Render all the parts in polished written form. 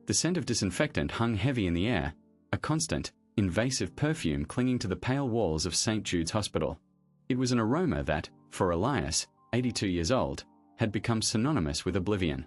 The scent of disinfectant hung heavy in the air, a constant, invasive perfume clinging to the pale walls of St. Jude's Hospital. It was an aroma that, for Elias, 82 years old, had become synonymous with oblivion.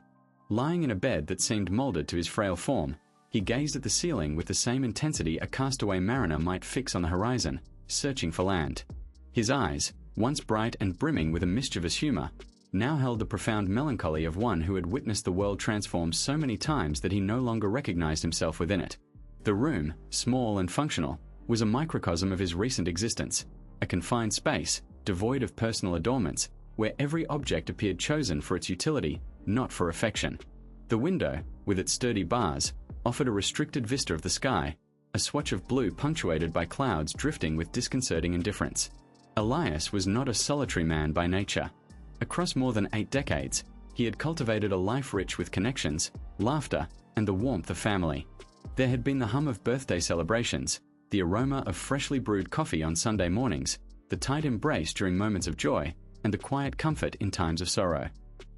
Lying in a bed that seemed molded to his frail form, he gazed at the ceiling with the same intensity a castaway mariner might fix on the horizon, searching for land. His eyes, once bright and brimming with a mischievous humor, now held the profound melancholy of one who had witnessed the world transform so many times that he no longer recognized himself within it. The room, small and functional, was a microcosm of his recent existence, a confined space, devoid of personal adornments, where every object appeared chosen for its utility, not for affection. The window, with its sturdy bars, offered a restricted vista of the sky, a swatch of blue punctuated by clouds drifting with disconcerting indifference. Elias was not a solitary man by nature. Across more than 8 decades, he had cultivated a life rich with connections, laughter, and the warmth of family. There had been the hum of birthday celebrations, the aroma of freshly brewed coffee on Sunday mornings, the tight embrace during moments of joy, and the quiet comfort in times of sorrow.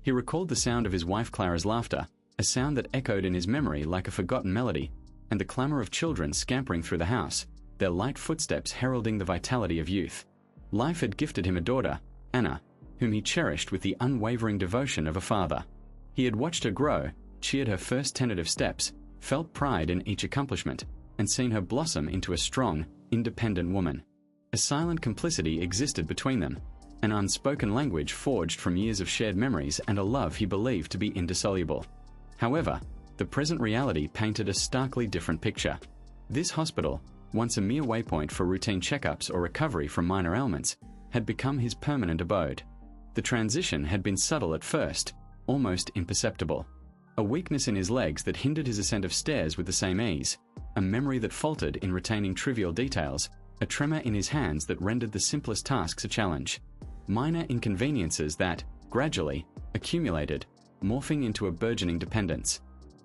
He recalled the sound of his wife Clara's laughter, a sound that echoed in his memory like a forgotten melody, and the clamor of children scampering through the house, their light footsteps heralding the vitality of youth. Life had gifted him a daughter, Anna, whom he cherished with the unwavering devotion of a father. He had watched her grow, cheered her first tentative steps, felt pride in each accomplishment, and seen her blossom into a strong, independent woman. A silent complicity existed between them, an unspoken language forged from years of shared memories and a love he believed to be indissoluble. However, the present reality painted a starkly different picture. This hospital, once a mere waypoint for routine checkups or recovery from minor ailments, had become his permanent abode. The transition had been subtle at first, almost imperceptible. A weakness in his legs that hindered his ascent of stairs with the same ease, a memory that faltered in retaining trivial details, a tremor in his hands that rendered the simplest tasks a challenge. Minor inconveniences that, gradually, accumulated, morphing into a burgeoning dependence.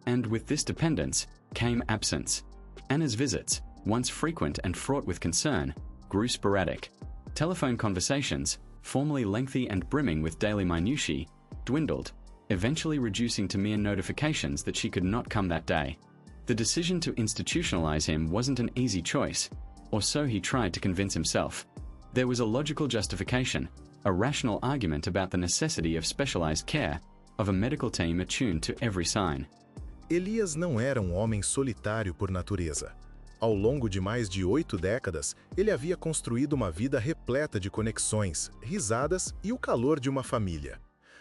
And with this dependence came absence. Anna's visits, once frequent and fraught with concern, grew sporadic. Telephone conversations, formerly lengthy and brimming with daily minutiae, dwindled, eventually reducing to mere notifications that she could not come that day. The decision to institutionalize him wasn't an easy choice, or so he tried to convince himself. There was a logical justification, a rational argument about the necessity of specialized care, of a medical team attuned to every sign. Elias não era homem solitário por natureza. Ao longo de mais de 8 décadas, ele havia construído uma vida repleta de conexões, risadas e o calor de uma família.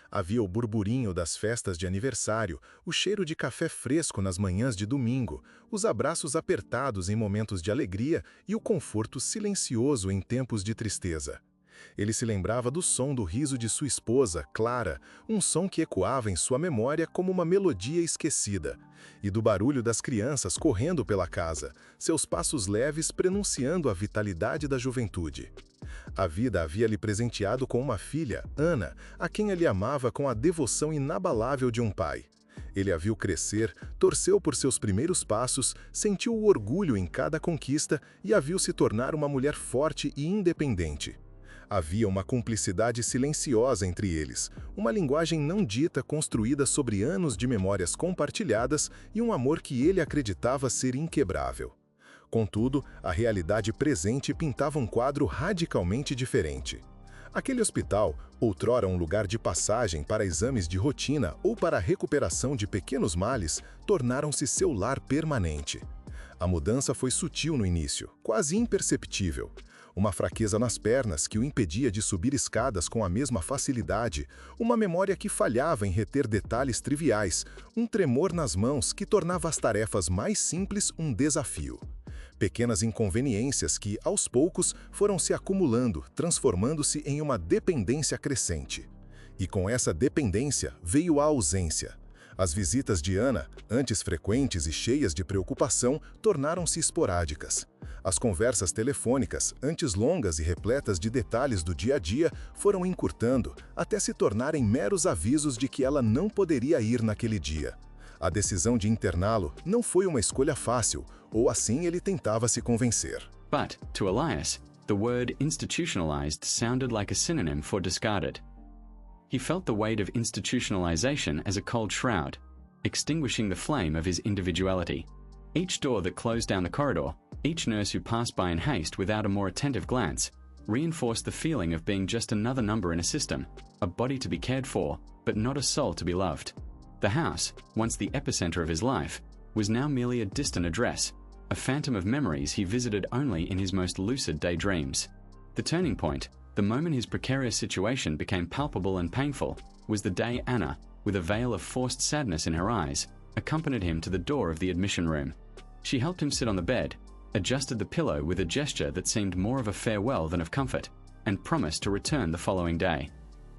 Havia o burburinho das festas de aniversário, o cheiro de café fresco nas manhãs de domingo, os abraços apertados em momentos de alegria e o conforto silencioso em tempos de tristeza. Ele se lembrava do som do riso de sua esposa, Clara, um som que ecoava em sua memória como uma melodia esquecida, e do barulho das crianças correndo pela casa, seus passos leves prenunciando a vitalidade da juventude. A vida havia lhe presenteado com uma filha, Ana, a quem ele amava com a devoção inabalável de um pai. Ele a viu crescer, torceu por seus primeiros passos, sentiu o orgulho em cada conquista e a viu se tornar uma mulher forte e independente. Havia uma cumplicidade silenciosa entre eles, uma linguagem não dita construída sobre anos de memórias compartilhadas e um amor que ele acreditava ser inquebrável. Contudo, a realidade presente pintava um quadro radicalmente diferente. Aquele hospital, outrora um lugar de passagem para exames de rotina ou para a recuperação de pequenos males, tornaram-se seu lar permanente. A mudança foi sutil no início, quase imperceptível. Uma fraqueza nas pernas que o impedia de subir escadas com a mesma facilidade, uma memória que falhava em reter detalhes triviais, um tremor nas mãos que tornava as tarefas mais simples um desafio. Pequenas inconveniências que, aos poucos, foram se acumulando, transformando-se em uma dependência crescente. E com essa dependência veio a ausência. As visitas de Ana, antes frequentes e cheias de preocupação, tornaram-se esporádicas. As conversas telefônicas, antes longas e repletas de detalhes do dia a dia, foram encurtando, até se tornarem meros avisos de que ela não poderia ir naquele dia. A decisão de interná-lo não foi uma escolha fácil, ou assim ele tentava se convencer. But, to Elias, the word institutionalized sounded like a synonym for discarded. He felt the weight of institutionalization as a cold shroud, extinguishing the flame of his individuality. Each door that closed down the corridor, each nurse who passed by in haste without a more attentive glance, reinforced the feeling of being just another number in a system, a body to be cared for, but not a soul to be loved. The house, once the epicenter of his life, was now merely a distant address, a phantom of memories he visited only in his most lucid daydreams. The turning point, the moment his precarious situation became palpable and painful, was the day Anna, with a veil of forced sadness in her eyes, accompanied him to the door of the admission room. She helped him sit on the bed, adjusted the pillow with a gesture that seemed more of a farewell than of comfort, and promised to return the following day.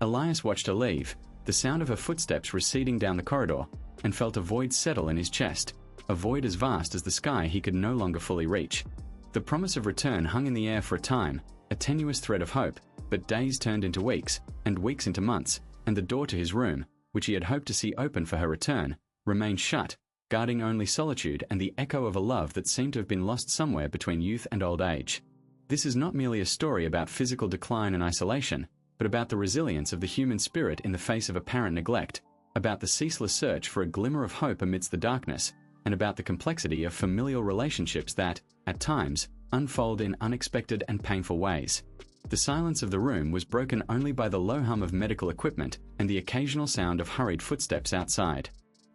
Elias watched her leave, the sound of her footsteps receding down the corridor, and felt a void settle in his chest, a void as vast as the sky he could no longer fully reach. The promise of return hung in the air for a time, a tenuous thread of hope, but days turned into weeks, and weeks into months, and the door to his room, which he had hoped to see open for her return, remained shut, guarding only solitude and the echo of a love that seemed to have been lost somewhere between youth and old age. This is not merely a story about physical decline and isolation, but about the resilience of the human spirit in the face of apparent neglect, about the ceaseless search for a glimmer of hope amidst the darkness, and about the complexity of familial relationships that, at times, unfold in unexpected and painful ways. The silence of the room was broken only by the low hum of medical equipment and the occasional sound of hurried footsteps outside.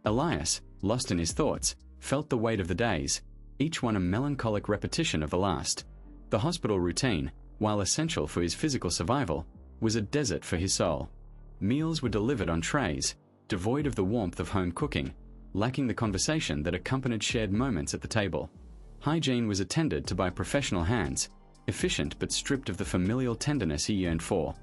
Elias, lost in his thoughts, felt the weight of the days, each one a melancholic repetition of the last. The hospital routine, while essential for his physical survival, was a desert for his soul. Meals were delivered on trays, devoid of the warmth of home cooking, lacking the conversation that accompanied shared moments at the table. Hygiene was attended to by professional hands, efficient but stripped of the familial tenderness he yearned for.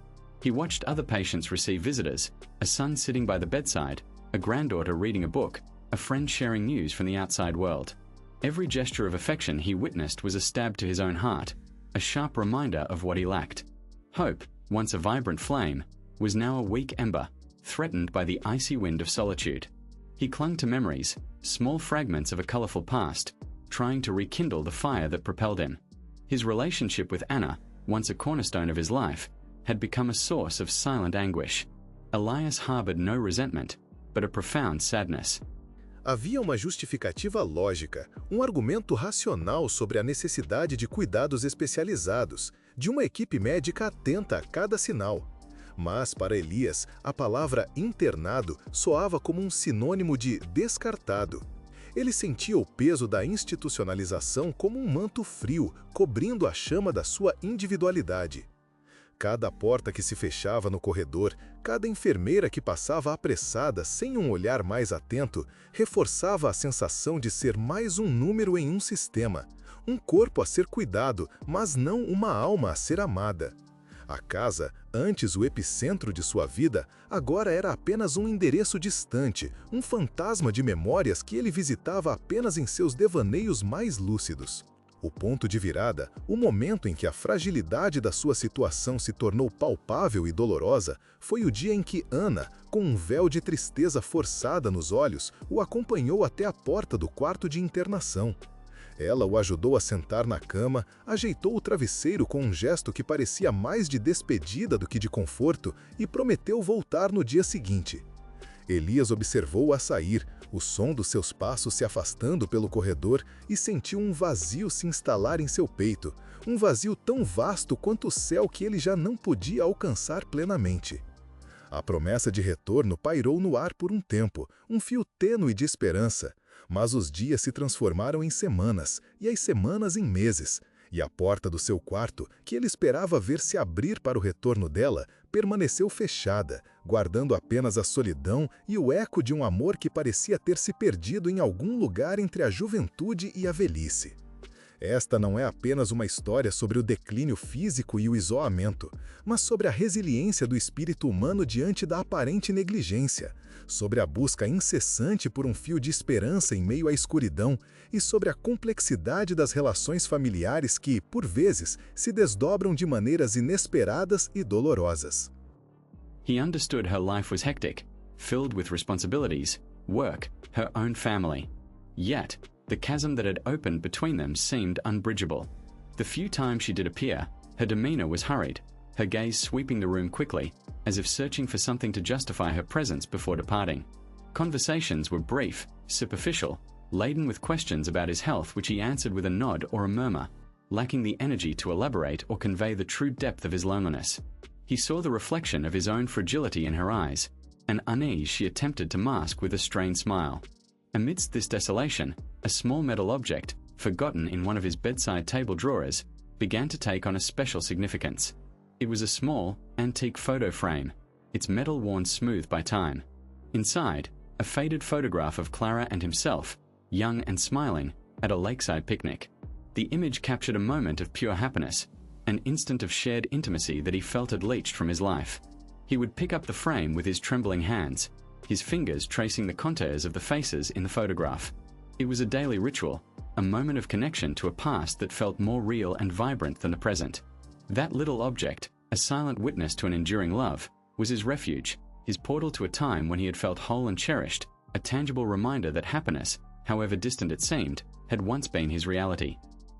He watched other patients receive visitors, a son sitting by the bedside, a granddaughter reading a book, a friend sharing news from the outside world. Every gesture of affection he witnessed was a stab to his own heart, a sharp reminder of what he lacked. Hope, once a vibrant flame, was now a weak ember, threatened by the icy wind of solitude. He clung to memories, small fragments of a colorful past, trying to rekindle the fire that propelled him. His relationship with Anna, once a cornerstone of his life, had become a source of silent anguish. Elias harbored no resentment, but a profound sadness. Havia uma justificativa lógica, argumento racional sobre a necessidade de cuidados especializados, de uma equipe médica atenta a cada sinal. Mas, para Elias, a palavra internado soava como sinônimo de descartado. Ele sentia o peso da institucionalização como manto frio, cobrindo a chama da sua individualidade. Cada porta que se fechava no corredor, cada enfermeira que passava apressada sem olhar mais atento, reforçava a sensação de ser mais número em sistema, corpo a ser cuidado, mas não uma alma a ser amada. A casa, antes o epicentro de sua vida, agora era apenas endereço distante, fantasma de memórias que ele visitava apenas em seus devaneios mais lúcidos. O ponto de virada, o momento em que a fragilidade da sua situação se tornou palpável e dolorosa, foi o dia em que Ana, com véu de tristeza forçada nos olhos, o acompanhou até a porta do quarto de internação. Ela o ajudou a sentar na cama, ajeitou o travesseiro com gesto que parecia mais de despedida do que de conforto e prometeu voltar no dia seguinte. Elias observou-a sair, o som dos seus passos se afastando pelo corredor e sentiu vazio se instalar em seu peito, vazio tão vasto quanto o céu que ele já não podia alcançar plenamente. A promessa de retorno pairou no ar por tempo, fio tênue de esperança, mas os dias se transformaram em semanas, e as semanas em meses, e a porta do seu quarto, que ele esperava ver se abrir para o retorno dela, permaneceu fechada, guardando apenas a solidão e o eco de amor que parecia ter se perdido em algum lugar entre a juventude e a velhice. Esta não é apenas uma história sobre o declínio físico e o isolamento, mas sobre a resiliência do espírito humano diante da aparente negligência, sobre a busca incessante por fio de esperança em meio à escuridão e sobre a complexidade das relações familiares que, por vezes, se desdobram de maneiras inesperadas e dolorosas. He understood her life was hectic, filled with responsibilities, work, her own family. Yet, the chasm that had opened between them seemed unbridgeable. The few times she did appear, her demeanor was hurried, her gaze sweeping the room quickly, as if searching for something to justify her presence before departing. Conversations were brief, superficial, laden with questions about his health which he answered with a nod or a murmur, lacking the energy to elaborate or convey the true depth of his loneliness. He saw the reflection of his own fragility in her eyes, an unease she attempted to mask with a strained smile. Amidst this desolation, a small metal object, forgotten in one of his bedside table drawers, began to take on a special significance. It was a small, antique photo frame, its metal worn smooth by time. Inside, a faded photograph of Clara and himself, young and smiling, at a lakeside picnic. The image captured a moment of pure happiness, an instant of shared intimacy that he felt had leached from his life. He would pick up the frame with his trembling hands, his fingers tracing the contours of the faces in the photograph. It was a daily ritual, a moment of connection to a past that felt more real and vibrant than the present. That little object, a silent witness to an enduring love, was his refuge, his portal to a time when he had felt whole and cherished, a tangible reminder that happiness, however distant it seemed, had once been his reality.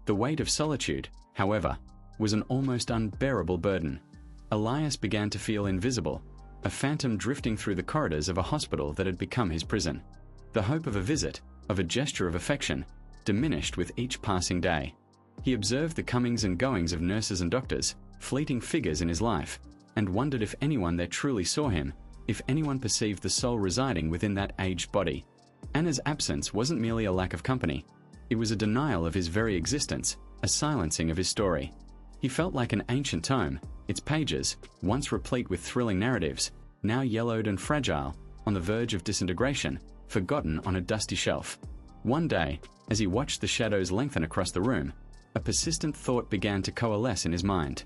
The weight of solitude, however, was an almost unbearable burden. Elias began to feel invisible, a phantom drifting through the corridors of a hospital that had become his prison. The hope of a visit, of a gesture of affection, diminished with each passing day. He observed the comings and goings of nurses and doctors, fleeting figures in his life, and wondered if anyone there truly saw him, if anyone perceived the soul residing within that aged body. Anna's absence wasn't merely a lack of company. It was a denial of his very existence, a silencing of his story. He felt like an ancient tome, its pages, once replete with thrilling narratives, now yellowed and fragile, on the verge of disintegration, forgotten on a dusty shelf. One day, as he watched the shadows lengthen across the room, a persistent thought began to coalesce in his mind,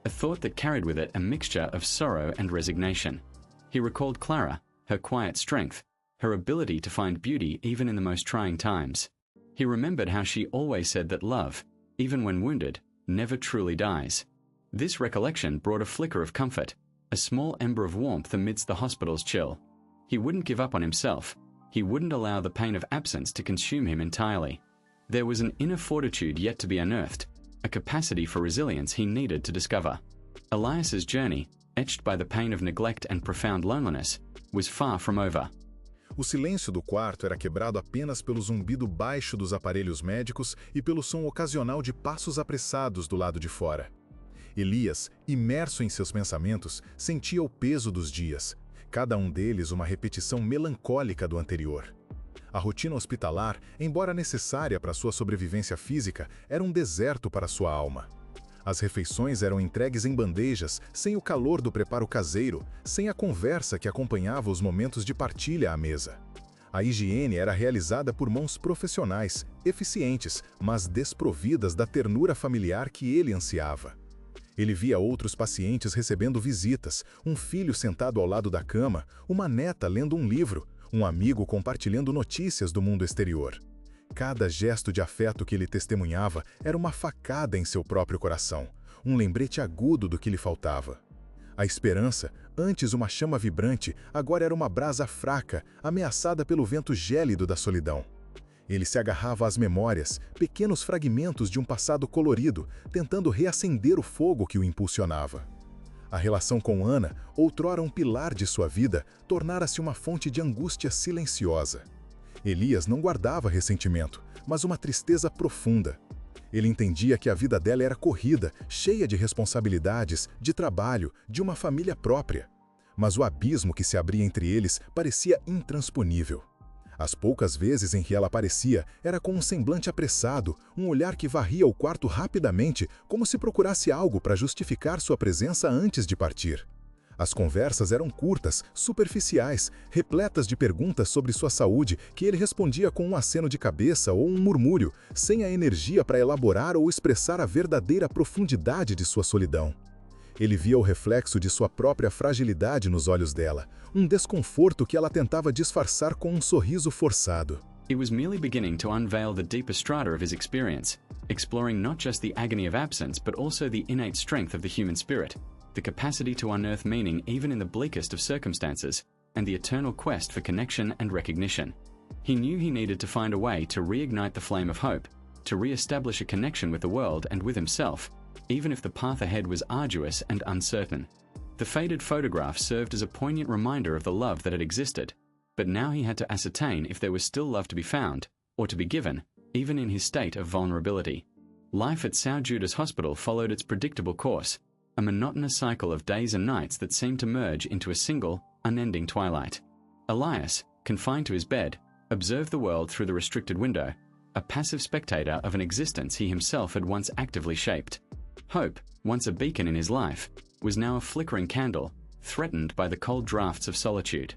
a thought that carried with it a mixture of sorrow and resignation. He recalled Clara, her quiet strength, her ability to find beauty even in the most trying times. He remembered how she always said that love, even when wounded, never truly dies. This recollection brought a flicker of comfort, a small ember of warmth amidst the hospital's chill. He wouldn't give up on himself. He wouldn't allow the pain of absence to consume him entirely. There was an inner fortitude yet to be unearthed, a capacity for resilience he needed to discover. Elias's journey, etched by the pain of neglect and profound loneliness, was far from over. O silêncio do quarto era quebrado apenas pelo zumbido baixo dos aparelhos médicos e pelo som ocasional de passos apressados do lado de fora. Elias, imerso em seus pensamentos, sentia o peso dos dias, cada um deles uma repetição melancólica do anterior. A rotina hospitalar, embora necessária para sua sobrevivência física, era um deserto para sua alma. As refeições eram entregues em bandejas, sem o calor do preparo caseiro, sem a conversa que acompanhava os momentos de partilha à mesa. A higiene era realizada por mãos profissionais, eficientes, mas desprovidas da ternura familiar que ele ansiava. Ele via outros pacientes recebendo visitas, um filho sentado ao lado da cama, uma neta lendo um livro, um amigo compartilhando notícias do mundo exterior. Cada gesto de afeto que ele testemunhava era uma facada em seu próprio coração, um lembrete agudo do que lhe faltava. A esperança, antes uma chama vibrante, agora era uma brasa fraca, ameaçada pelo vento gélido da solidão. Ele se agarrava às memórias, pequenos fragmentos de um passado colorido, tentando reacender o fogo que o impulsionava. A relação com Ana, outrora um pilar de sua vida, tornara-se uma fonte de angústia silenciosa. Elias não guardava ressentimento, mas uma tristeza profunda. Ele entendia que a vida dela era corrida, cheia de responsabilidades, de trabalho, de uma família própria. Mas o abismo que se abria entre eles parecia intransponível. As poucas vezes em que ela aparecia, era com um semblante apressado, um olhar que varria o quarto rapidamente, como se procurasse algo para justificar sua presença antes de partir. As conversas eram curtas, superficiais, repletas de perguntas sobre sua saúde que ele respondia com um aceno de cabeça ou um murmúrio, sem a energia para elaborar ou expressar a verdadeira profundidade de sua solidão. Ele via o reflexo de sua própria fragilidade nos olhos dela, um desconforto que ela tentava disfarçar com um sorriso forçado. He was merely beginning to unveil the deeper strata of his experience, exploring not just the agony of absence but also the innate strength of the human spirit, the capacity to unearth meaning even in the bleakest of circumstances, and the eternal quest for connection and recognition. He knew he needed to find a way to reignite the flame of hope, to re-establish a connection with the world and with himself, even if the path ahead was arduous and uncertain. The faded photograph served as a poignant reminder of the love that had existed, but now he had to ascertain if there was still love to be found, or to be given, even in his state of vulnerability. Life at São Judas Hospital followed its predictable course, a monotonous cycle of days and nights that seemed to merge into a single, unending twilight. Elias, confined to his bed, observed the world through the restricted window, a passive spectator of an existence he himself had once actively shaped. Hope, once a beacon in his life, was now a flickering candle, threatened by the cold draughts of solitude.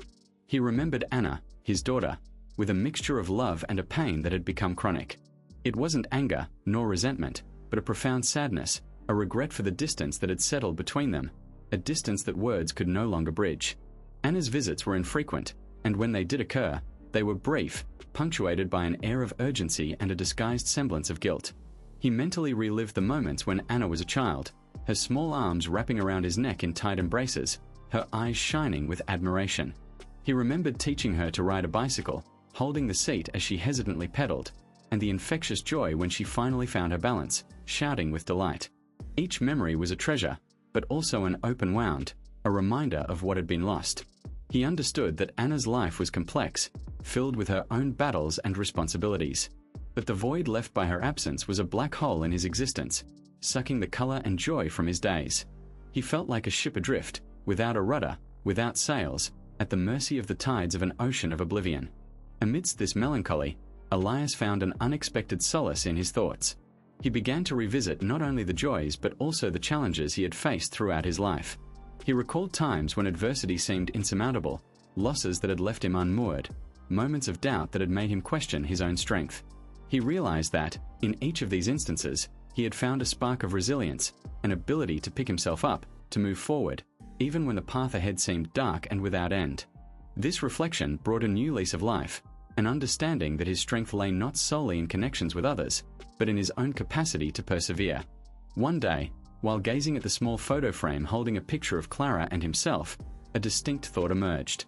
He remembered Anna, his daughter, with a mixture of love and a pain that had become chronic. It wasn't anger nor resentment, but a profound sadness, a regret for the distance that had settled between them, a distance that words could no longer bridge. Anna's visits were infrequent, and when they did occur, they were brief, punctuated by an air of urgency and a disguised semblance of guilt. He mentally relived the moments when Anna was a child, her small arms wrapping around his neck in tight embraces, her eyes shining with admiration. He remembered teaching her to ride a bicycle, holding the seat as she hesitantly pedaled, and the infectious joy when she finally found her balance, shouting with delight. Each memory was a treasure, but also an open wound, a reminder of what had been lost. He understood that Anna's life was complex, filled with her own battles and responsibilities. But the void left by her absence was a black hole in his existence, sucking the color and joy from his days. He felt like a ship adrift, without a rudder, without sails, at the mercy of the tides of an ocean of oblivion. Amidst this melancholy, Elias found an unexpected solace in his thoughts. He began to revisit not only the joys but also the challenges he had faced throughout his life. He recalled times when adversity seemed insurmountable, losses that had left him unmoored, moments of doubt that had made him question his own strength. He realized that, in each of these instances, he had found a spark of resilience, an ability to pick himself up, to move forward, even when the path ahead seemed dark and without end. This reflection brought a new lease of life, an understanding that his strength lay not solely in connections with others, but in his own capacity to persevere. One day, while gazing at the small photo frame holding a picture of Clara and himself, a distinct thought emerged.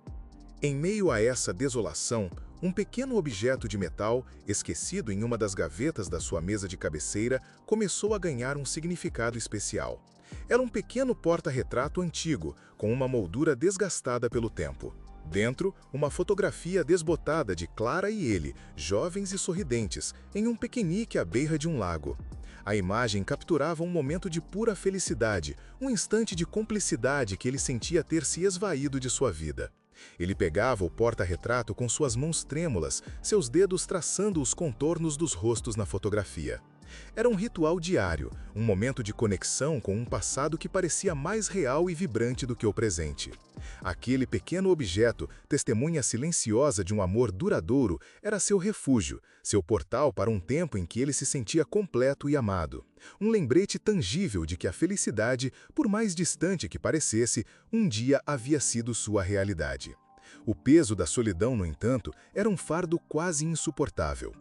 Em meio a essa desolação, pequeno objeto de metal, esquecido em uma das gavetas da sua mesa de cabeceira, começou a ganhar significado especial. Era pequeno porta-retrato antigo, com uma moldura desgastada pelo tempo. Dentro, uma fotografia desbotada de Clara e ele, jovens e sorridentes, em piquenique à beira de lago. A imagem capturava momento de pura felicidade, instante de cumplicidade que ele sentia ter se esvaído de sua vida. Ele pegava o porta-retrato com suas mãos trêmulas, seus dedos traçando os contornos dos rostos na fotografia. Era ritual diário, momento de conexão com passado que parecia mais real e vibrante do que o presente. Aquele pequeno objeto, testemunha silenciosa de amor duradouro, era seu refúgio, seu portal para tempo em que ele se sentia completo e amado. Lembrete tangível de que a felicidade, por mais distante que parecesse, dia havia sido sua realidade. O peso da solidão, no entanto, era fardo quase insuportável.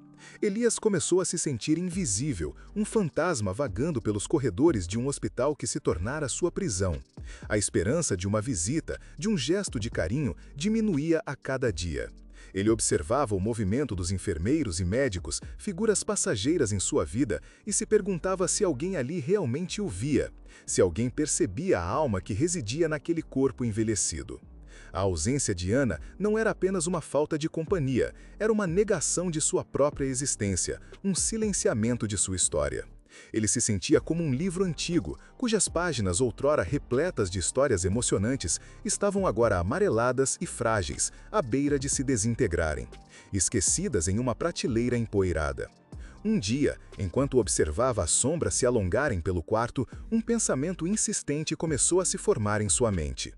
Elias começou a se sentir invisível, fantasma vagando pelos corredores de hospital que se tornara sua prisão. A esperança de uma visita, de gesto de carinho, diminuía a cada dia. Ele observava o movimento dos enfermeiros e médicos, figuras passageiras em sua vida, e se perguntava se alguém ali realmente o via, se alguém percebia a alma que residia naquele corpo envelhecido. A ausência de Ana não era apenas uma falta de companhia, era uma negação de sua própria existência, silenciamento de sua história. Ele se sentia como livro antigo, cujas páginas outrora repletas de histórias emocionantes estavam agora amareladas e frágeis, à beira de se desintegrarem, esquecidas em uma prateleira empoeirada. Dia, enquanto observava as sombras se alongarem pelo quarto, pensamento insistente começou a se formar em sua mente.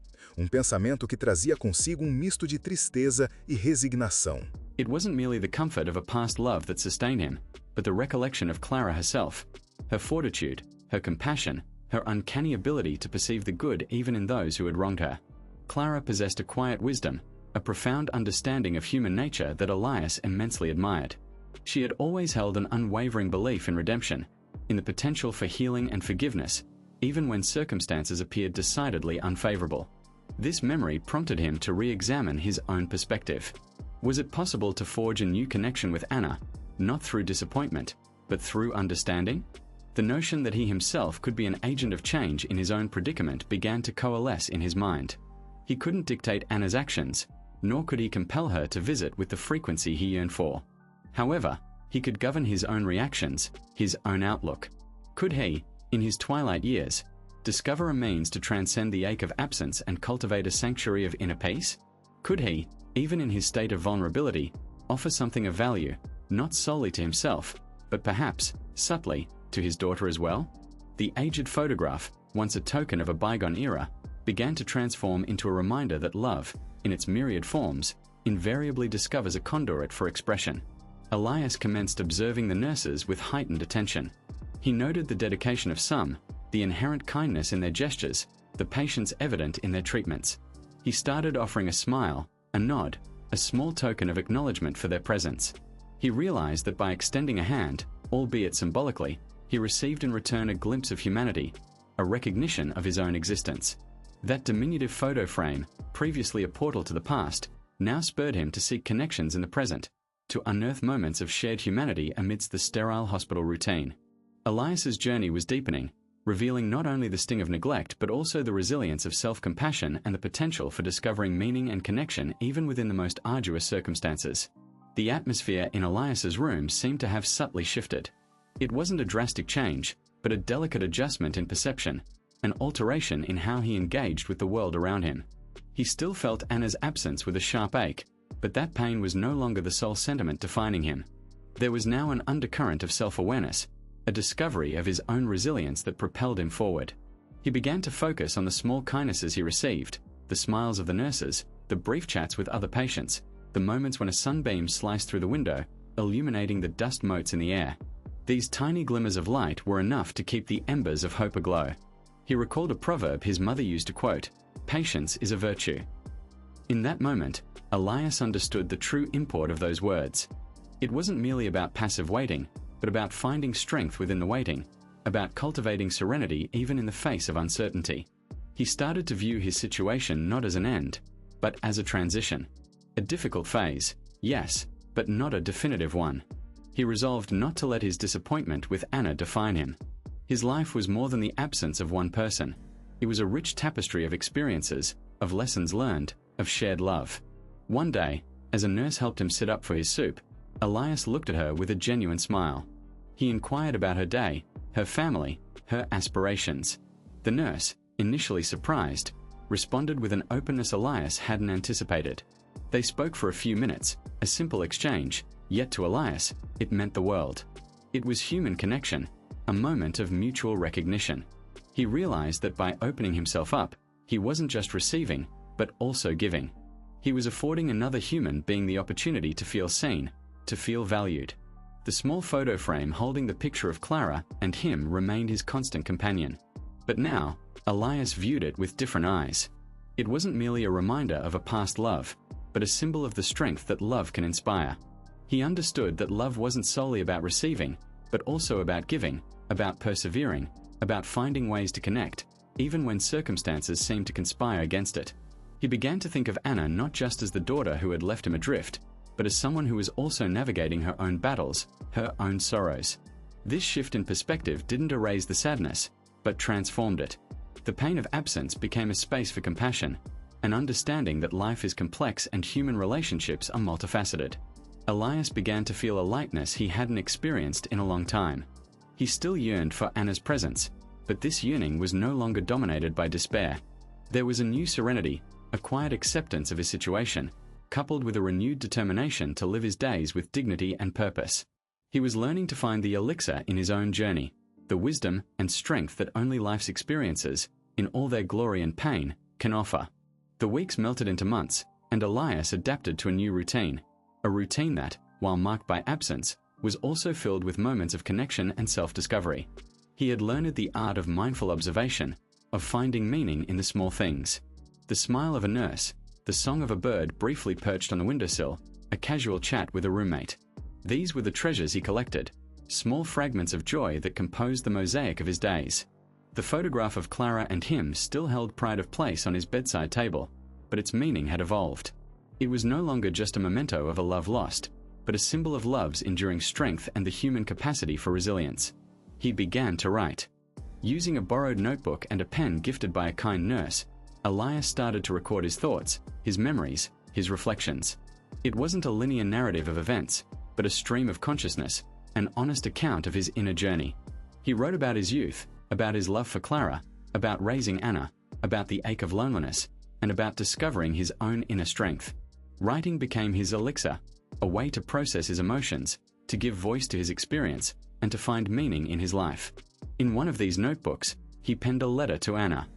Pensamento que trazia consigo misto de tristeza e resignação. It wasn't merely the comfort of a past love that sustained him, but the recollection of Clara herself, her fortitude, her compassion, her uncanny ability to perceive the good even in those who had wronged her. Clara possessed a quiet wisdom, a profound understanding of human nature that Elias immensely admired. She had always held an unwavering belief in redemption, in the potential for healing and forgiveness, even when circumstances appeared decidedly unfavorable. This memory prompted him to re-examine his own perspective. Was it possible to forge a new connection with Anna, not through disappointment, but through understanding? The notion that he himself could be an agent of change in his own predicament began to coalesce in his mind. He couldn't dictate Anna's actions, nor could he compel her to visit with the frequency he yearned for. However, he could govern his own reactions, his own outlook. Could he, in his twilight years, discover a means to transcend the ache of absence and cultivate a sanctuary of inner peace? Could he, even in his state of vulnerability, offer something of value, not solely to himself, but perhaps, subtly, to his daughter as well? The aged photograph, once a token of a bygone era, began to transform into a reminder that love, in its myriad forms, invariably discovers a conduit for expression. Elias commenced observing the nurses with heightened attention. He noted the dedication of some, the inherent kindness in their gestures, the patience evident in their treatments. He started offering a smile, a nod, a small token of acknowledgement for their presence. He realized that by extending a hand, albeit symbolically, he received in return a glimpse of humanity, a recognition of his own existence. That diminutive photo frame, previously a portal to the past, now spurred him to seek connections in the present, to unearth moments of shared humanity amidst the sterile hospital routine. Elias's journey was deepening, revealing not only the sting of neglect but also the resilience of self-compassion and the potential for discovering meaning and connection even within the most arduous circumstances. The atmosphere in Elias's room seemed to have subtly shifted. It wasn't a drastic change, but a delicate adjustment in perception, an alteration in how he engaged with the world around him. He still felt Anna's absence with a sharp ache, but that pain was no longer the sole sentiment defining him. There was now an undercurrent of self-awareness, a discovery of his own resilience that propelled him forward. He began to focus on the small kindnesses he received, the smiles of the nurses, the brief chats with other patients, the moments when a sunbeam sliced through the window, illuminating the dust motes in the air. These tiny glimmers of light were enough to keep the embers of hope aglow. He recalled a proverb his mother used to quote, "Patience is a virtue." In that moment, Elias understood the true import of those words. It wasn't merely about passive waiting, but about finding strength within the waiting, about cultivating serenity even in the face of uncertainty. He started to view his situation not as an end, but as a transition. A difficult phase, yes, but not a definitive one. He resolved not to let his disappointment with Anna define him. His life was more than the absence of one person. It was a rich tapestry of experiences, of lessons learned, of shared love. One day, as a nurse helped him sit up for his soup, Elias looked at her with a genuine smile. He inquired about her day, her family, her aspirations. The nurse, initially surprised, responded with an openness Elias hadn't anticipated. They spoke for a few minutes, a simple exchange, yet to Elias, it meant the world. It was human connection, a moment of mutual recognition. He realized that by opening himself up, he wasn't just receiving, but also giving. He was affording another human being the opportunity to feel seen, to feel valued. The small photo frame holding the picture of Clara and him remained his constant companion. But now, Elias viewed it with different eyes. It wasn't merely a reminder of a past love, but a symbol of the strength that love can inspire. He understood that love wasn't solely about receiving, but also about giving, about persevering, about finding ways to connect, even when circumstances seemed to conspire against it. He began to think of Anna not just as the daughter who had left him adrift, but as someone who was also navigating her own battles, her own sorrows. This shift in perspective didn't erase the sadness, but transformed it. The pain of absence became a space for compassion, an understanding that life is complex and human relationships are multifaceted. Elias began to feel a lightness he hadn't experienced in a long time. He still yearned for Anna's presence, but this yearning was no longer dominated by despair. There was a new serenity, a quiet acceptance of his situation, coupled with a renewed determination to live his days with dignity and purpose. He was learning to find the elixir in his own journey, the wisdom and strength that only life's experiences, in all their glory and pain, can offer. The weeks melted into months, and Elias adapted to a new routine, a routine that, while marked by absence, was also filled with moments of connection and self-discovery. He had learned the art of mindful observation, of finding meaning in the small things. The smile of a nurse, the song of a bird briefly perched on the windowsill, a casual chat with a roommate. These were the treasures he collected, small fragments of joy that composed the mosaic of his days. The photograph of Clara and him still held pride of place on his bedside table, but its meaning had evolved. It was no longer just a memento of a love lost, but a symbol of love's enduring strength and the human capacity for resilience. He began to write. Using a borrowed notebook and a pen gifted by a kind nurse, Elias started to record his thoughts, his memories, his reflections. It wasn't a linear narrative of events, but a stream of consciousness, an honest account of his inner journey. He wrote about his youth, about his love for Clara, about raising Anna, about the ache of loneliness, and about discovering his own inner strength. Writing became his elixir, a way to process his emotions, to give voice to his experience, and to find meaning in his life. In one of these notebooks, he penned a letter to Anna.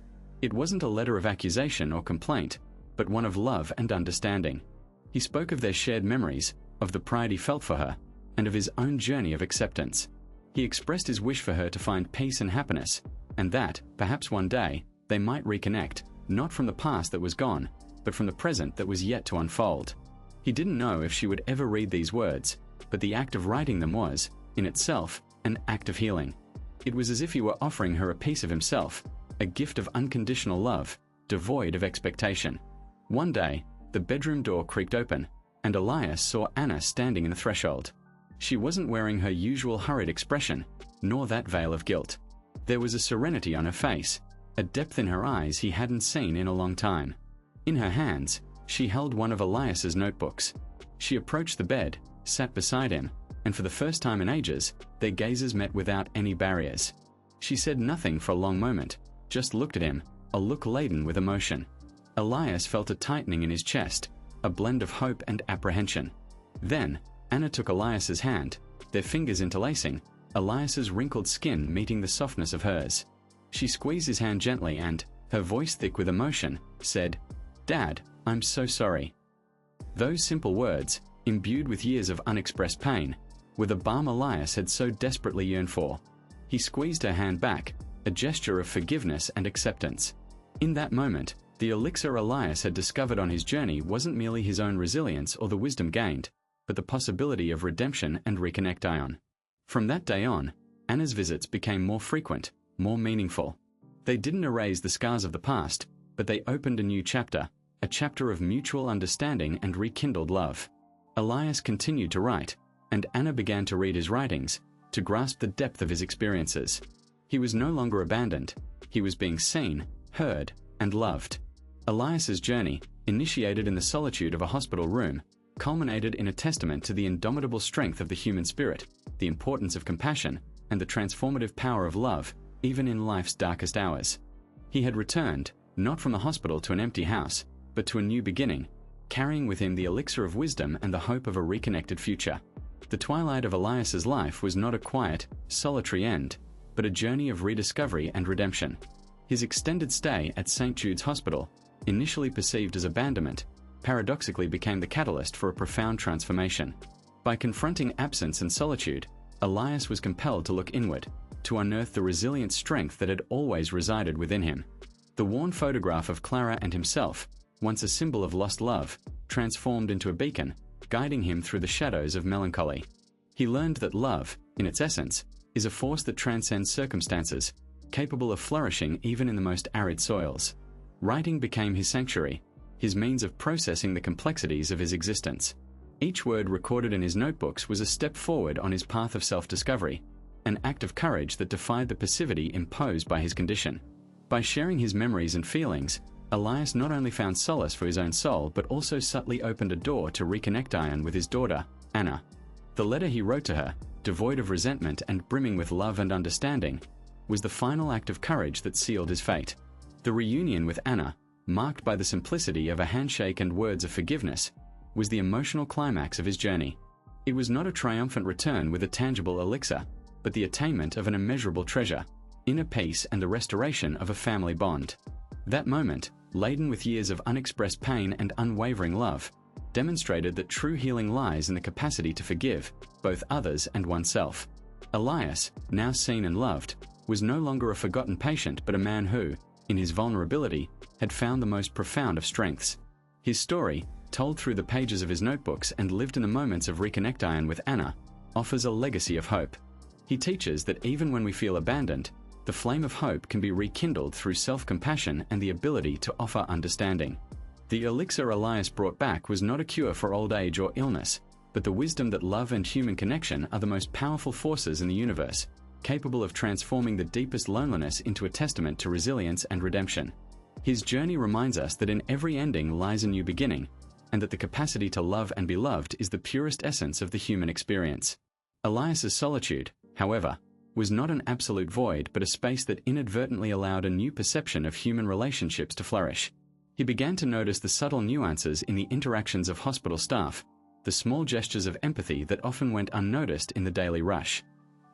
It wasn't a letter of accusation or complaint, but one of love and understanding. He spoke of their shared memories, of the pride he felt for her, and of his own journey of acceptance. He expressed his wish for her to find peace and happiness, and that, perhaps one day, they might reconnect, not from the past that was gone, but from the present that was yet to unfold. He didn't know if she would ever read these words, but the act of writing them was, in itself, an act of healing. It was as if he were offering her a piece of himself, a gift of unconditional love, devoid of expectation. One day, the bedroom door creaked open, and Elias saw Anna standing in the threshold. She wasn't wearing her usual hurried expression, nor that veil of guilt. There was a serenity on her face, a depth in her eyes he hadn't seen in a long time. In her hands, she held one of Elias's notebooks. She approached the bed, sat beside him, and for the first time in ages, their gazes met without any barriers. She said nothing for a long moment, just looked at him, a look laden with emotion. Elias felt a tightening in his chest, a blend of hope and apprehension. Then, Anna took Elias's hand, their fingers interlacing, Elias's wrinkled skin meeting the softness of hers. She squeezed his hand gently and, her voice thick with emotion, said, "Dad, I'm so sorry." Those simple words, imbued with years of unexpressed pain, were the balm Elias had so desperately yearned for. He squeezed her hand back, a gesture of forgiveness and acceptance. In that moment, the elixir Elias had discovered on his journey wasn't merely his own resilience or the wisdom gained, but the possibility of redemption and reconnection. From that day on, Anna's visits became more frequent, more meaningful. They didn't erase the scars of the past, but they opened a new chapter, a chapter of mutual understanding and rekindled love. Elias continued to write, and Anna began to read his writings, to grasp the depth of his experiences. He was no longer abandoned. He was being seen, heard, and loved. Elias's journey, initiated in the solitude of a hospital room, culminated in a testament to the indomitable strength of the human spirit, the importance of compassion, and the transformative power of love, even in life's darkest hours. He had returned, not from the hospital to an empty house, but to a new beginning, carrying with him the elixir of wisdom and the hope of a reconnected future. The twilight of Elias's life was not a quiet, solitary end, but a journey of rediscovery and redemption. His extended stay at St. Jude's Hospital, initially perceived as abandonment, paradoxically became the catalyst for a profound transformation. By confronting absence and solitude, Elias was compelled to look inward, to unearth the resilient strength that had always resided within him. The worn photograph of Clara and himself, once a symbol of lost love, transformed into a beacon, guiding him through the shadows of melancholy. He learned that love, in its essence, is a force that transcends circumstances, capable of flourishing even in the most arid soils. Writing became his sanctuary, his means of processing the complexities of his existence. Each word recorded in his notebooks was a step forward on his path of self-discovery, an act of courage that defied the passivity imposed by his condition. By sharing his memories and feelings, Elias not only found solace for his own soul, but also subtly opened a door to reconnection with his daughter, Anna. The letter he wrote to her, devoid of resentment and brimming with love and understanding, was the final act of courage that sealed his fate. The reunion with Anna, marked by the simplicity of a handshake and words of forgiveness, was the emotional climax of his journey. It was not a triumphant return with a tangible elixir, but the attainment of an immeasurable treasure, inner peace and the restoration of a family bond. That moment, laden with years of unexpressed pain and unwavering love, demonstrated that true healing lies in the capacity to forgive, both others and oneself. Elias, now seen and loved, was no longer a forgotten patient but a man who, in his vulnerability, had found the most profound of strengths. His story, told through the pages of his notebooks and lived in the moments of reconnection with Anna, offers a legacy of hope. He teaches that even when we feel abandoned, the flame of hope can be rekindled through self-compassion and the ability to offer understanding. The elixir Elias brought back was not a cure for old age or illness, but the wisdom that love and human connection are the most powerful forces in the universe, capable of transforming the deepest loneliness into a testament to resilience and redemption. His journey reminds us that in every ending lies a new beginning, and that the capacity to love and be loved is the purest essence of the human experience. Elias's solitude, however, was not an absolute void but a space that inadvertently allowed a new perception of human relationships to flourish. He began to notice the subtle nuances in the interactions of hospital staff, the small gestures of empathy that often went unnoticed in the daily rush.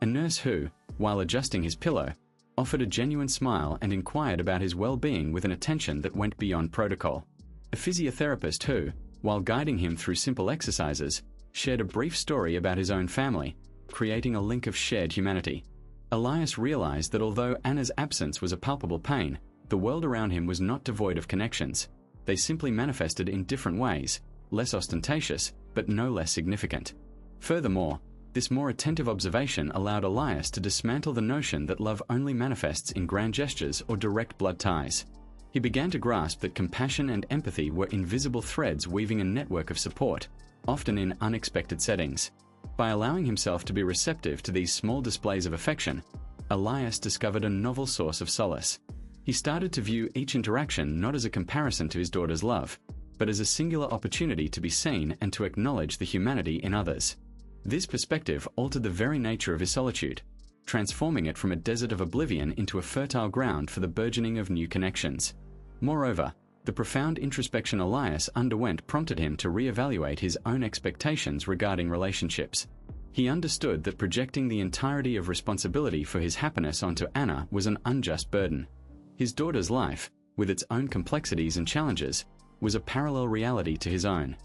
A nurse who, while adjusting his pillow, offered a genuine smile and inquired about his well-being with an attention that went beyond protocol. A physiotherapist who, while guiding him through simple exercises, shared a brief story about his own family, creating a link of shared humanity. Elias realized that although Anna's absence was a palpable pain, the world around him was not devoid of connections. They simply manifested in different ways, less ostentatious, but no less significant. Furthermore, this more attentive observation allowed Elias to dismantle the notion that love only manifests in grand gestures or direct blood ties. He began to grasp that compassion and empathy were invisible threads weaving a network of support, often in unexpected settings. By allowing himself to be receptive to these small displays of affection, Elias discovered a novel source of solace. He started to view each interaction not as a comparison to his daughter's love, but as a singular opportunity to be seen and to acknowledge the humanity in others. This perspective altered the very nature of his solitude, transforming it from a desert of oblivion into a fertile ground for the burgeoning of new connections. Moreover, the profound introspection Elias underwent prompted him to reevaluate his own expectations regarding relationships. He understood that projecting the entirety of responsibility for his happiness onto Anna was an unjust burden. His daughter's life, with its own complexities and challenges, was a parallel reality to his own.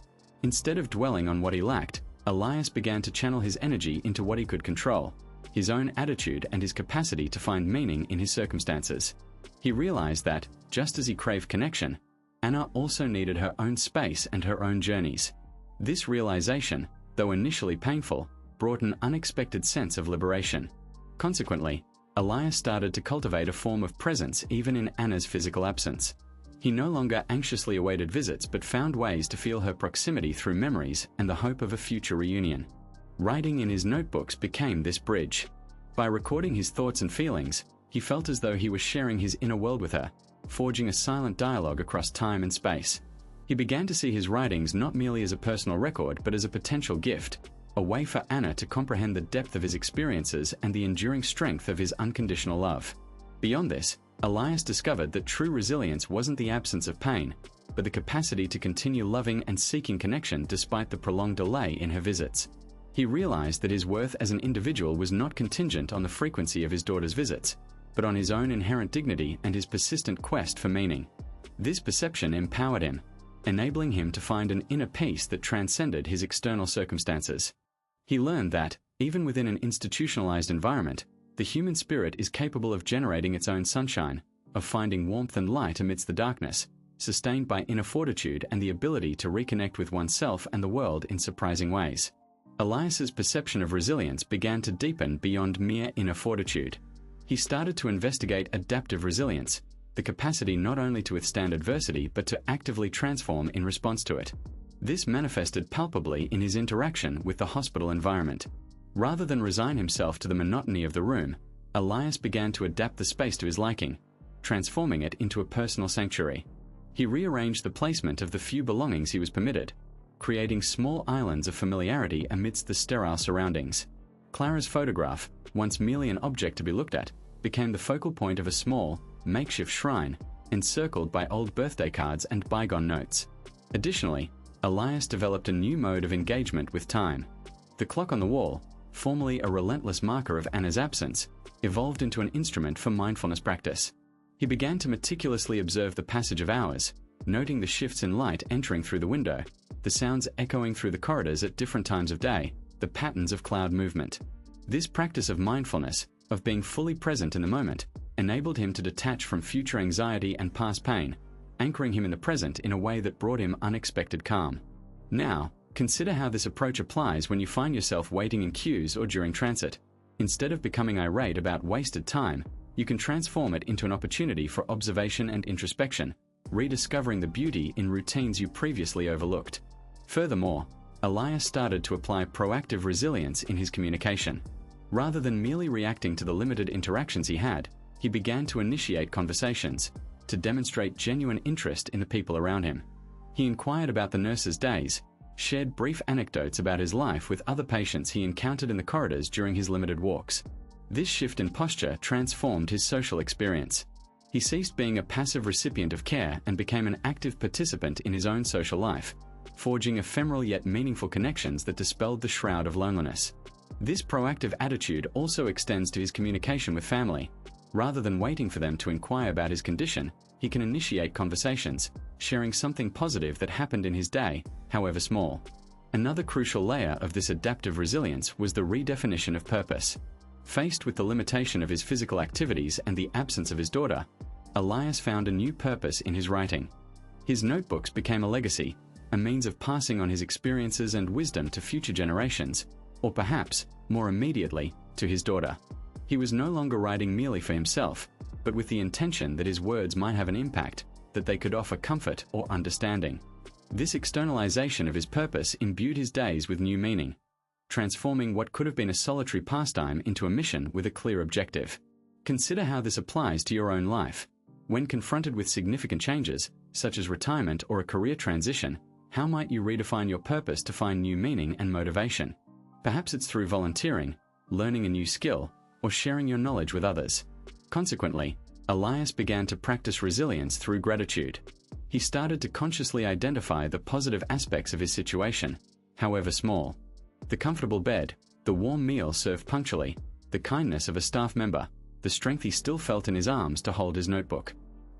Instead of dwelling on what he lacked, Elias began to channel his energy into what he could control, his own attitude and his capacity to find meaning in his circumstances. He realized that, just as he craved connection, Anna also needed her own space and her own journeys. This realization, though initially painful, brought an unexpected sense of liberation. Consequently, Elias started to cultivate a form of presence even in Anna's physical absence. He no longer anxiously awaited visits but found ways to feel her proximity through memories and the hope of a future reunion. Writing in his notebooks became this bridge. By recording his thoughts and feelings, he felt as though he was sharing his inner world with her, forging a silent dialogue across time and space. He began to see his writings not merely as a personal record but as a potential gift, a way for Anna to comprehend the depth of his experiences and the enduring strength of his unconditional love. Beyond this, Elias discovered that true resilience wasn't the absence of pain, but the capacity to continue loving and seeking connection despite the prolonged delay in her visits. He realized that his worth as an individual was not contingent on the frequency of his daughter's visits, but on his own inherent dignity and his persistent quest for meaning. This perception empowered him, enabling him to find an inner peace that transcended his external circumstances. He learned that, even within an institutionalized environment, the human spirit is capable of generating its own sunshine, of finding warmth and light amidst the darkness, sustained by inner fortitude and the ability to reconnect with oneself and the world in surprising ways. Elias's perception of resilience began to deepen beyond mere inner fortitude. He started to investigate adaptive resilience, the capacity not only to withstand adversity but to actively transform in response to it. This manifested palpably in his interaction with the hospital environment. Rather than resign himself to the monotony of the room, Elias began to adapt the space to his liking, transforming it into a personal sanctuary. He rearranged the placement of the few belongings he was permitted, creating small islands of familiarity amidst the sterile surroundings. Clara's photograph, once merely an object to be looked at, became the focal point of a small, makeshift shrine, encircled by old birthday cards and bygone notes. Additionally, Elias developed a new mode of engagement with time. The clock on the wall, formerly a relentless marker of Anna's absence, evolved into an instrument for mindfulness practice. He began to meticulously observe the passage of hours, noting the shifts in light entering through the window, the sounds echoing through the corridors at different times of day, the patterns of cloud movement. This practice of mindfulness, of being fully present in the moment, enabled him to detach from future anxiety and past pain, anchoring him in the present in a way that brought him unexpected calm. Now, consider how this approach applies when you find yourself waiting in queues or during transit. Instead of becoming irate about wasted time, you can transform it into an opportunity for observation and introspection, rediscovering the beauty in routines you previously overlooked. Furthermore, Elias started to apply proactive resilience in his communication. Rather than merely reacting to the limited interactions he had, he began to initiate conversations, to demonstrate genuine interest in the people around him. He inquired about the nurse's days, shared brief anecdotes about his life with other patients he encountered in the corridors during his limited walks. This shift in posture transformed his social experience. He ceased being a passive recipient of care and became an active participant in his own social life, forging ephemeral yet meaningful connections that dispelled the shroud of loneliness. This proactive attitude also extends to his communication with family. Rather than waiting for them to inquire about his condition, he can initiate conversations, sharing something positive that happened in his day, however small. Another crucial layer of this adaptive resilience was the redefinition of purpose. Faced with the limitation of his physical activities and the absence of his daughter, Elias found a new purpose in his writing. His notebooks became a legacy, a means of passing on his experiences and wisdom to future generations, or perhaps, more immediately, to his daughter. He was no longer writing merely for himself, but with the intention that his words might have an impact, that they could offer comfort or understanding. This externalization of his purpose imbued his days with new meaning, transforming what could have been a solitary pastime into a mission with a clear objective. Consider how this applies to your own life. When confronted with significant changes, such as retirement or a career transition, how might you redefine your purpose to find new meaning and motivation? Perhaps it's through volunteering, learning a new skill, or sharing your knowledge with others. Consequently, Elias began to practice resilience through gratitude. He started to consciously identify the positive aspects of his situation, however small. The comfortable bed, the warm meal served punctually, the kindness of a staff member, the strength he still felt in his arms to hold his notebook.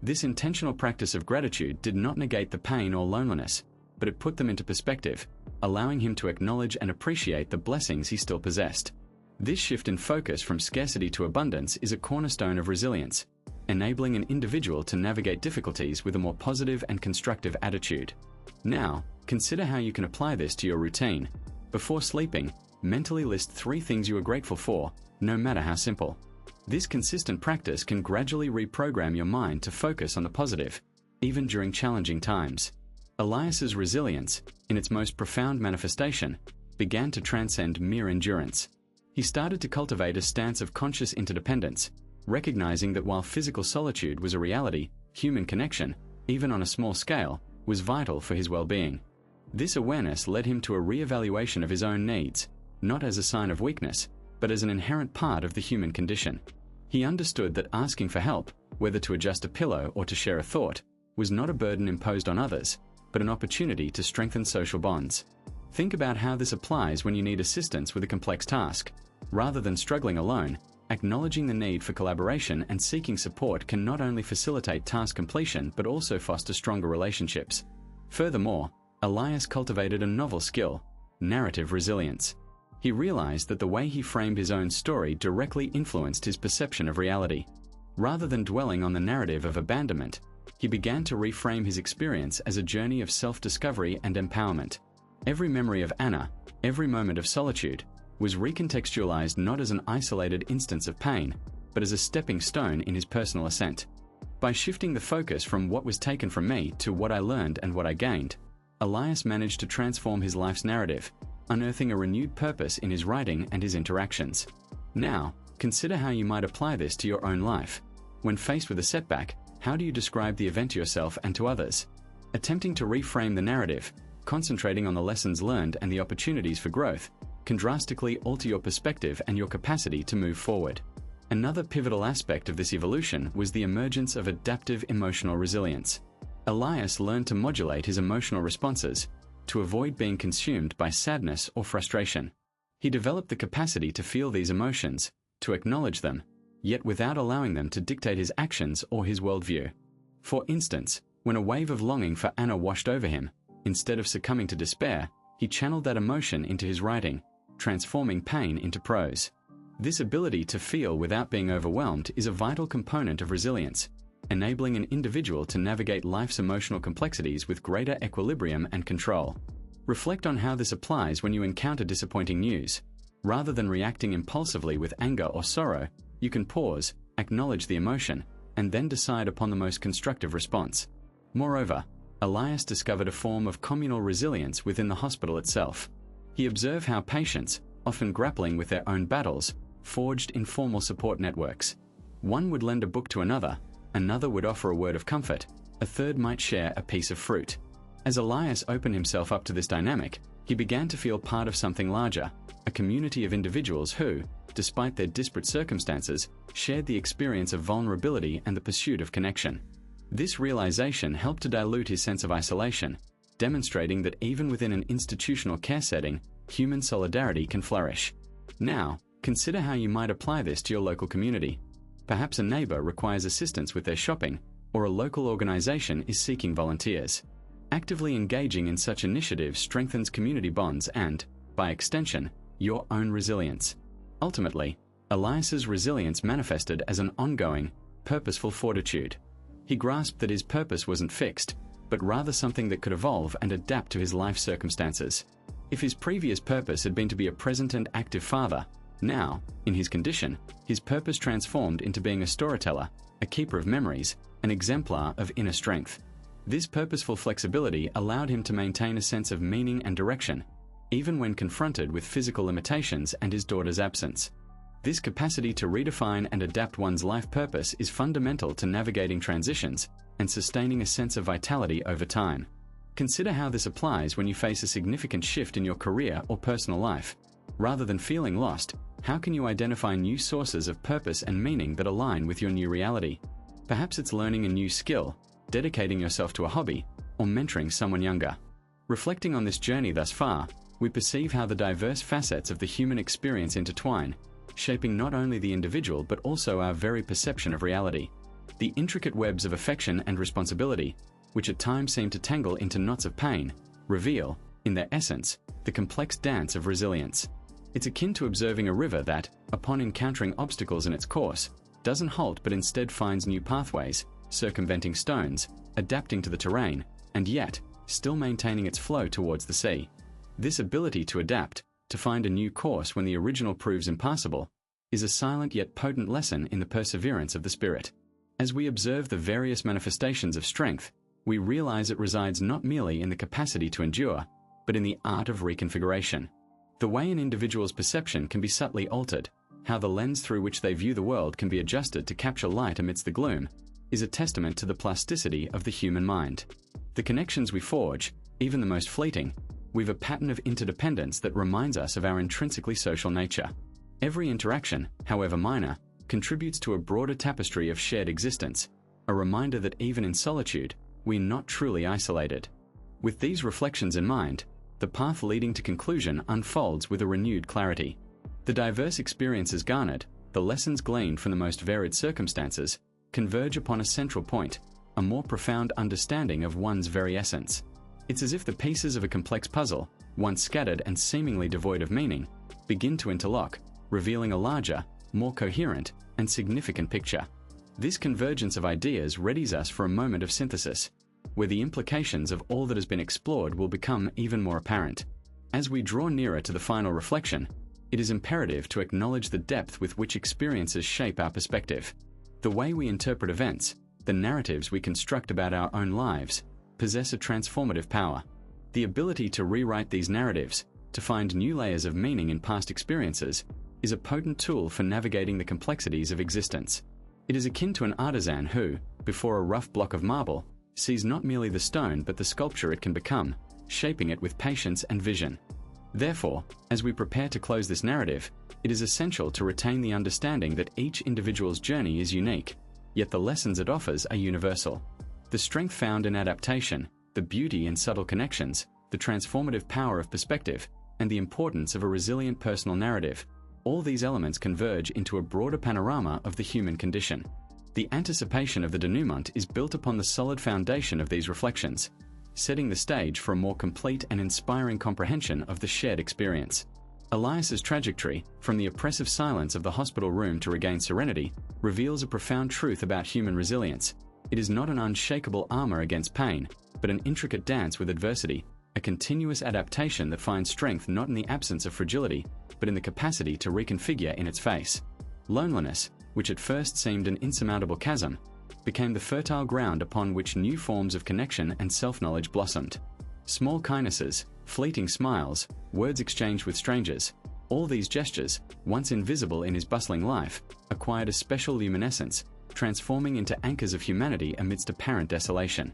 This intentional practice of gratitude did not negate the pain or loneliness, but it put them into perspective, allowing him to acknowledge and appreciate the blessings he still possessed. This shift in focus from scarcity to abundance is a cornerstone of resilience, enabling an individual to navigate difficulties with a more positive and constructive attitude. Now, consider how you can apply this to your routine. Before sleeping, mentally list 3 things you are grateful for, no matter how simple. This consistent practice can gradually reprogram your mind to focus on the positive, even during challenging times. Elias's resilience, in its most profound manifestation, began to transcend mere endurance. He started to cultivate a stance of conscious interdependence, recognizing that while physical solitude was a reality, human connection, even on a small scale, was vital for his well-being. This awareness led him to a re-evaluation of his own needs, not as a sign of weakness, but as an inherent part of the human condition. He understood that asking for help, whether to adjust a pillow or to share a thought, was not a burden imposed on others, but an opportunity to strengthen social bonds. Think about how this applies when you need assistance with a complex task. Rather than struggling alone, acknowledging the need for collaboration and seeking support can not only facilitate task completion but also foster stronger relationships. Furthermore, Elias cultivated a novel skill, narrative resilience. He realized that the way he framed his own story directly influenced his perception of reality. Rather than dwelling on the narrative of abandonment, he began to reframe his experience as a journey of self-discovery and empowerment. Every memory of Anna, every moment of solitude, was recontextualized not as an isolated instance of pain, but as a stepping stone in his personal ascent. By shifting the focus from what was taken from me to what I learned and what I gained, Elias managed to transform his life's narrative, unearthing a renewed purpose in his writing and his interactions. Now, consider how you might apply this to your own life. When faced with a setback, how do you describe the event to yourself and to others? Attempting to reframe the narrative, concentrating on the lessons learned and the opportunities for growth, can drastically alter your perspective and your capacity to move forward. Another pivotal aspect of this evolution was the emergence of adaptive emotional resilience. Elias learned to modulate his emotional responses, to avoid being consumed by sadness or frustration. He developed the capacity to feel these emotions, to acknowledge them, yet without allowing them to dictate his actions or his worldview. For instance, when a wave of longing for Anna washed over him, instead of succumbing to despair, he channeled that emotion into his writing, transforming pain into prose. This ability to feel without being overwhelmed is a vital component of resilience, enabling an individual to navigate life's emotional complexities with greater equilibrium and control. Reflect on how this applies when you encounter disappointing news. Rather than reacting impulsively with anger or sorrow, you can pause, acknowledge the emotion, and then decide upon the most constructive response. Moreover, Elias discovered a form of communal resilience within the hospital itself. He observed how patients, often grappling with their own battles, forged informal support networks. One would lend a book to another would offer a word of comfort, a third might share a piece of fruit. As Elias opened himself up to this dynamic, he began to feel part of something larger, a community of individuals who, despite their disparate circumstances, shared the experience of vulnerability and the pursuit of connection. This realization helped to dilute his sense of isolation, demonstrating that even within an institutional care setting, human solidarity can flourish. Now, consider how you might apply this to your local community. Perhaps a neighbor requires assistance with their shopping, or a local organization is seeking volunteers. Actively engaging in such initiatives strengthens community bonds and, by extension, your own resilience. Ultimately, Elias's resilience manifested as an ongoing, purposeful fortitude. He grasped that his purpose wasn't fixed, but rather something that could evolve and adapt to his life circumstances. If his previous purpose had been to be a present and active father, now, in his condition, his purpose transformed into being a storyteller, a keeper of memories, an exemplar of inner strength. This purposeful flexibility allowed him to maintain a sense of meaning and direction, even when confronted with physical limitations and his daughter's absence. This capacity to redefine and adapt one's life purpose is fundamental to navigating transitions and sustaining a sense of vitality over time. Consider how this applies when you face a significant shift in your career or personal life. Rather than feeling lost, how can you identify new sources of purpose and meaning that align with your new reality? Perhaps it's learning a new skill, dedicating yourself to a hobby, or mentoring someone younger. Reflecting on this journey thus far, we perceive how the diverse facets of the human experience intertwine, shaping not only the individual but also our very perception of reality. The intricate webs of affection and responsibility, which at times seem to tangle into knots of pain, reveal, in their essence, the complex dance of resilience. It's akin to observing a river that, upon encountering obstacles in its course, doesn't halt but instead finds new pathways, circumventing stones, adapting to the terrain, and yet, still maintaining its flow towards the sea. This ability to adapt, to find a new course when the original proves impassable, is a silent yet potent lesson in the perseverance of the spirit. As we observe the various manifestations of strength, we realize it resides not merely in the capacity to endure, but in the art of reconfiguration. The way an individual's perception can be subtly altered, how the lens through which they view the world can be adjusted to capture light amidst the gloom, is a testament to the plasticity of the human mind. The connections we forge, even the most fleeting, weave a pattern of interdependence that reminds us of our intrinsically social nature. Every interaction, however minor, contributes to a broader tapestry of shared existence, a reminder that even in solitude, we're not truly isolated. With these reflections in mind, the path leading to conclusion unfolds with a renewed clarity. The diverse experiences garnered, the lessons gleaned from the most varied circumstances, converge upon a central point, a more profound understanding of one's very essence. It's as if the pieces of a complex puzzle, once scattered and seemingly devoid of meaning, begin to interlock, revealing a larger, more coherent, and significant picture. This convergence of ideas readies us for a moment of synthesis, where the implications of all that has been explored will become even more apparent. As we draw nearer to the final reflection, it is imperative to acknowledge the depth with which experiences shape our perspective. The way we interpret events, the narratives we construct about our own lives, possess a transformative power. The ability to rewrite these narratives, to find new layers of meaning in past experiences, is a potent tool for navigating the complexities of existence. It is akin to an artisan who, before a rough block of marble, sees not merely the stone but the sculpture it can become, shaping it with patience and vision. Therefore, as we prepare to close this narrative, it is essential to retain the understanding that each individual's journey is unique, yet the lessons it offers are universal. The strength found in adaptation, the beauty in subtle connections, the transformative power of perspective, and the importance of a resilient personal narrative, all these elements converge into a broader panorama of the human condition. The anticipation of the denouement is built upon the solid foundation of these reflections, setting the stage for a more complete and inspiring comprehension of the shared experience. Elias's trajectory, from the oppressive silence of the hospital room to regain serenity, reveals a profound truth about human resilience. It is not an unshakable armor against pain, but an intricate dance with adversity, a continuous adaptation that finds strength not in the absence of fragility, but in the capacity to reconfigure in its face. Loneliness, which at first seemed an insurmountable chasm, became the fertile ground upon which new forms of connection and self-knowledge blossomed. Small kindnesses, fleeting smiles, words exchanged with strangers, all these gestures, once invisible in his bustling life, acquired a special luminescence, transforming into anchors of humanity amidst apparent desolation.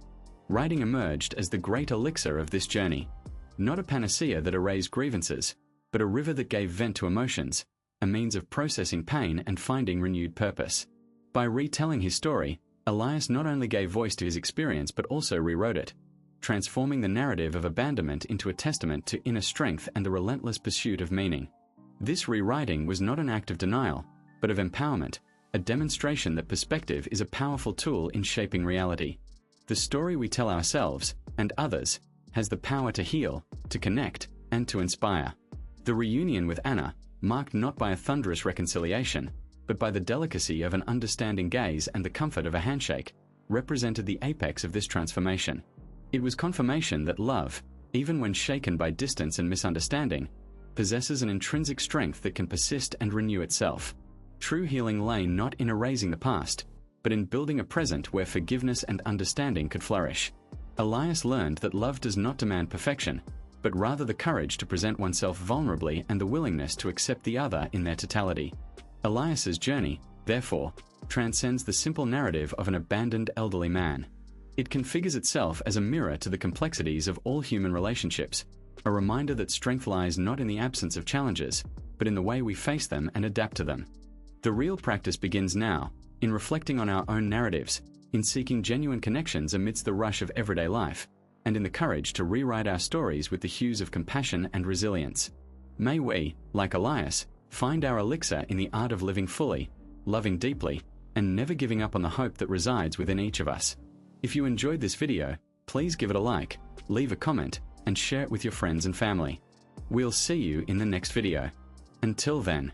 Writing emerged as the great elixir of this journey. Not a panacea that erased grievances, but a river that gave vent to emotions, a means of processing pain and finding renewed purpose. By retelling his story, Elias not only gave voice to his experience but also rewrote it, transforming the narrative of abandonment into a testament to inner strength and the relentless pursuit of meaning. This rewriting was not an act of denial, but of empowerment, a demonstration that perspective is a powerful tool in shaping reality. The story we tell ourselves, and others, has the power to heal, to connect, and to inspire. The reunion with Anna, marked not by a thunderous reconciliation, but by the delicacy of an understanding gaze and the comfort of a handshake, represented the apex of this transformation. It was confirmation that love, even when shaken by distance and misunderstanding, possesses an intrinsic strength that can persist and renew itself. True healing lay not in erasing the past, but in building a present where forgiveness and understanding could flourish. Elias learned that love does not demand perfection, but rather the courage to present oneself vulnerably and the willingness to accept the other in their totality. Elias's journey, therefore, transcends the simple narrative of an abandoned elderly man. It configures itself as a mirror to the complexities of all human relationships, a reminder that strength lies not in the absence of challenges, but in the way we face them and adapt to them. The real practice begins now, in reflecting on our own narratives, in seeking genuine connections amidst the rush of everyday life, and in the courage to rewrite our stories with the hues of compassion and resilience. May we, like Elias, find our elixir in the art of living fully, loving deeply, and never giving up on the hope that resides within each of us. If you enjoyed this video, please give it a like, leave a comment, and share it with your friends and family. We'll see you in the next video. Until then.